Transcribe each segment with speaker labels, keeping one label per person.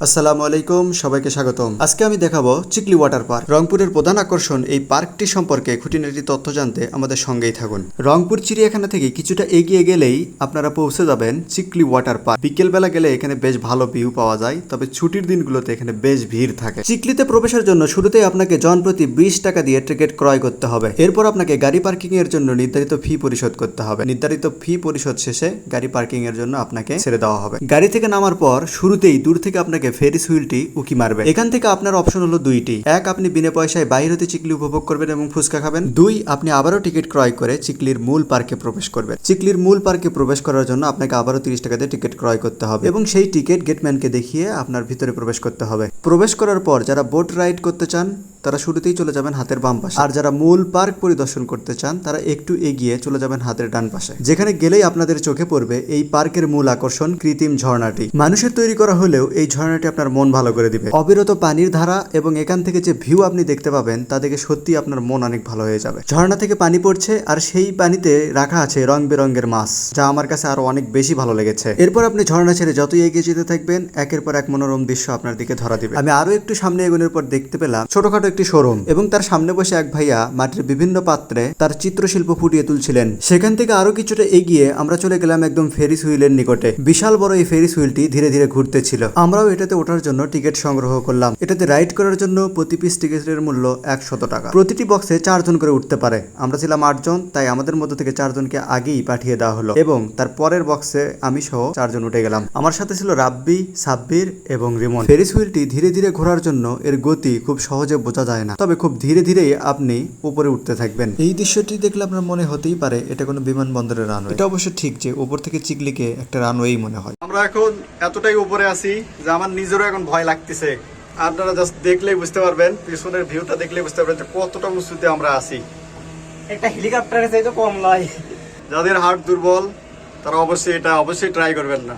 Speaker 1: আসসালামু আলাইকুম, সবাইকে স্বাগতম। আজকে আমি দেখাবো চিকলি ওয়াটার পার্ক। রংপুরের প্রধান আকর্ষণ এই পার্কটি সম্পর্কে খুঁটিনাটি তথ্য জানতে আমাদের সঙ্গেই থাকুন। রংপুর চিড়িয়াখানা থেকে কিছুটা এগিয়ে গেলেই আপনারা পৌঁছে যাবেন চিকলি ওয়াটার পার্ক। বিকেলবেলা গেলে এখানে বেশ ভালো ভিউ পাওয়া যায়, তবে ছুটির দিনগুলোতে এখানে বেশ ভিড় থাকে। চিকলিতে প্রবেশের জন্য শুরুতেই আপনাকে জনপ্রতি 20 টাকা দিয়ে টিকিট ক্রয় করতে হবে। এরপর আপনাকে গাড়ি পার্কিং এর জন্য নির্ধারিত ফি পরিশোধ করতে হবে। নির্ধারিত ফি পরিশোধ শেষে গাড়ি পার্কিং এর জন্য আপনাকে ছেড়ে দেওয়া হবে। গাড়ি থেকে নামার পর শুরুতেই দূর থেকে আপনাকে ফেরিস হুইলটি উকি মারবে। এখান থেকে আপনার অপশন হলো দুইটি। এক, আপনি বিনা পয়সায় বাইরে হতে চিকলি উপভোগ করবেন এবং ফুচকা খাবেন। দুই, আপনি আবারও টিকিট ক্রয় করে চিকলির মূল পার্কে প্রবেশ করবেন। চিকলির মূল পার্কে প্রবেশ করার জন্য আপনাকে আবারও 30 টাকা দিয়ে টিকিট ক্রয় করতে হবে এবং সেই টিকিট গেটম্যানকে দেখিয়ে আপনার ভিতরে প্রবেশ করতে হবে। প্রবেশ করার পর যারা বোট রাইড করতে চান তারা শুরুতেই চলে যাবেন হাতের বাম পাশে, আর যারা মূল পার্ক পরিদর্শন করতে চান তারা একটু এগিয়ে চলে যাবেন হাতের ডান পাশে। যেখানে গেলেই আপনাদের চোখে পড়বে এই পার্কের মূল আকর্ষণ কৃত্রিম ঝর্ণাটি। মানুষের তৈরি করা হলেও এই ঝর্ণাটি আপনার মন ভালো করে দিবে। অবিরত পানির ধারা এবং এখান থেকে যে ভিউ আপনি দেখতে পাবেন তা দেখে সত্যি আপনার মন অনেক ভালো হয়ে যাবে। ঝর্ণা থেকে পানি পড়ছে আর সেই পানিতে রাখা আছে রং বেরঙের মাছ, যা আমার কাছে আরো অনেক বেশি ভালো লেগেছে। এরপর আপনি ঝর্ণা ছেড়ে যতই এগিয়ে যেতে থাকবেন একের পর এক মনোরম দৃশ্য আপনার দিকে ধরা দিবে। আমি আরো একটু সামনে এগোনোর পর দেখতে পেলাম ছোটখাটো একটি শোরুম এবং তার সামনে বসে এক ভাইয়া মাটির বিভিন্ন পাত্রে তার চিত্রশিল্প ফুটিয়ে তুলছিলেন। সেখান থেকে আরো কিছুটা এগিয়ে আমরা চলে গেলাম একদম ফেরিস হুইলের নিকটে। বিশাল বড় এই ফেরিস হুইলটি ধীরে ধীরে ঘুরতেছিল। আমরাও এটাতে ওঠার জন্য টিকিট সংগ্রহ করলাম। এটাতে রাইড করার জন্য প্রতি পিস টিকিটের মূল্য 100 টাকা। প্রতিটি বক্সে 4 জন করে উঠতে পারে। আমরা ছিলাম 8 জন, তাই আমাদের মধ্য থেকে 4 জনকে আগেই পাঠিয়ে দেওয়া হলো এবং তার পরের বক্সে আমি সহ 4 জন উঠে গেলাম। আমার সাথে ছিল রাব্বি, সাব্বির এবং রিমন। ফেরিস হুইলটি ধীরে ধীরে ঘোরার জন্য এর গতি খুব সহজে বোঝা যায় না, তবে খুব ধীরে ধীরে আপনি উপরে উঠতে থাকবেন। এই দৃশ্যটি দেখলে আপনার মনে হতেই পারে এটা কোনো বিমানবন্দরের রানওয়ে। এটা অবশ্য ঠিক যে উপর থেকে চিকলিকে একটা রানওয়েই মনে হয়। আমরা এখন এতটাই উপরে আছি যে আমার নিজেরও এখন ভয় লাগতেছে। আপনারা জাস্ট দেখলেই বুঝতে পারবেন, পিছনের ভিউটা দেখলেই বুঝতে পারবেন যে কতটা উঁচুতে আমরা আছি।
Speaker 2: একটা হেলিকপ্টারের চাইতে কম নয়।
Speaker 1: যাদের হার্ট দুর্বল তারা অবশ্যই ট্রাই করবেন না।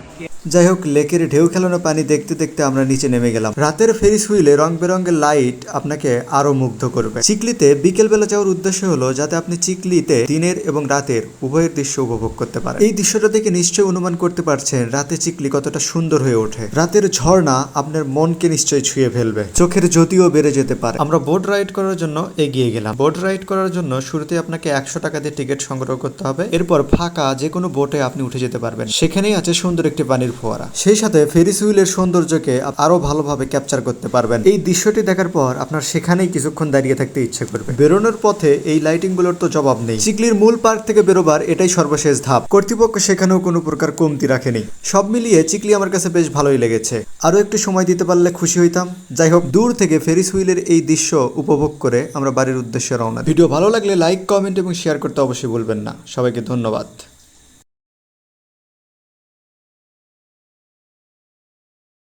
Speaker 1: যাই হোক, লেকের ঢেউ খেলানো পানি দেখতে দেখতে আমরা নিচে নেমে গেলাম। রাতের ফেরিস হুইলে রং বেরঙের লাইট আপনাকে আরো মুগ্ধ করবে। চিকলিতে বিকেল বেলা যাওয়ার উদ্দেশ্য হলো যাতে আপনি চিকলিতে দিনের এবং রাতের উভয়ের দৃশ্য উপভোগ করতে পারেন। এই দৃশ্যটা দেখে নিশ্চয়ই অনুমান করতে পারছেন রাতে চিকলি কতটা সুন্দর হয়ে ওঠে। রাতের ঝর্ণা আপনার মনকে নিশ্চয়ই ছুঁয়ে ফেলবে, চোখের জ্যোতিও বেড়ে যেতে পারে। আমরা বোট রাইড করার জন্য এগিয়ে গেলাম। বোট রাইড করার জন্য শুরুতে আপনাকে 100 টাকা দিয়ে টিকিট সংগ্রহ করতে হবে। এরপর ফাঁকা যে কোনো বোটে আপনি উঠে যেতে পারবেন। সেখানেই আছে সুন্দর একটি পানির ফোয়ারা। সেই সাথে ফেরিস হুইলের সৌন্দর্যকে আরো ভালোভাবে ক্যাপচার করতে পারবেন। এই দৃশ্যটি দেখার পর আপনার সেখানেই কিছুক্ষণ দাঁড়িয়ে থাকতে ইচ্ছে করবে। বেরোনোর পথে এই লাইটিং গুলোর তো জবাব নেই। চিকলির মূল পার্ক থেকে বেরোবার এটাই সর্বশেষ ধাপ। কর্তৃপক্ষ সেখানেও কোনো প্রকার কমতি রাখেনি। সব মিলিয়ে চিকলি আমার কাছে বেশ ভালোই লেগেছে। আরো একটু সময় দিতে পারলে খুশি হইতাম। যাই হোক, দূর থেকে ফেরিস হুইলের এই দৃশ্য উপভোগ করে আমরা বাড়ির উদ্দেশ্যে রওনা। ভিডিও ভালো লাগলে লাইক, কমেন্ট এবং শেয়ার করতে অবশ্যই ভুলবেন না। সবাইকে ধন্যবাদ।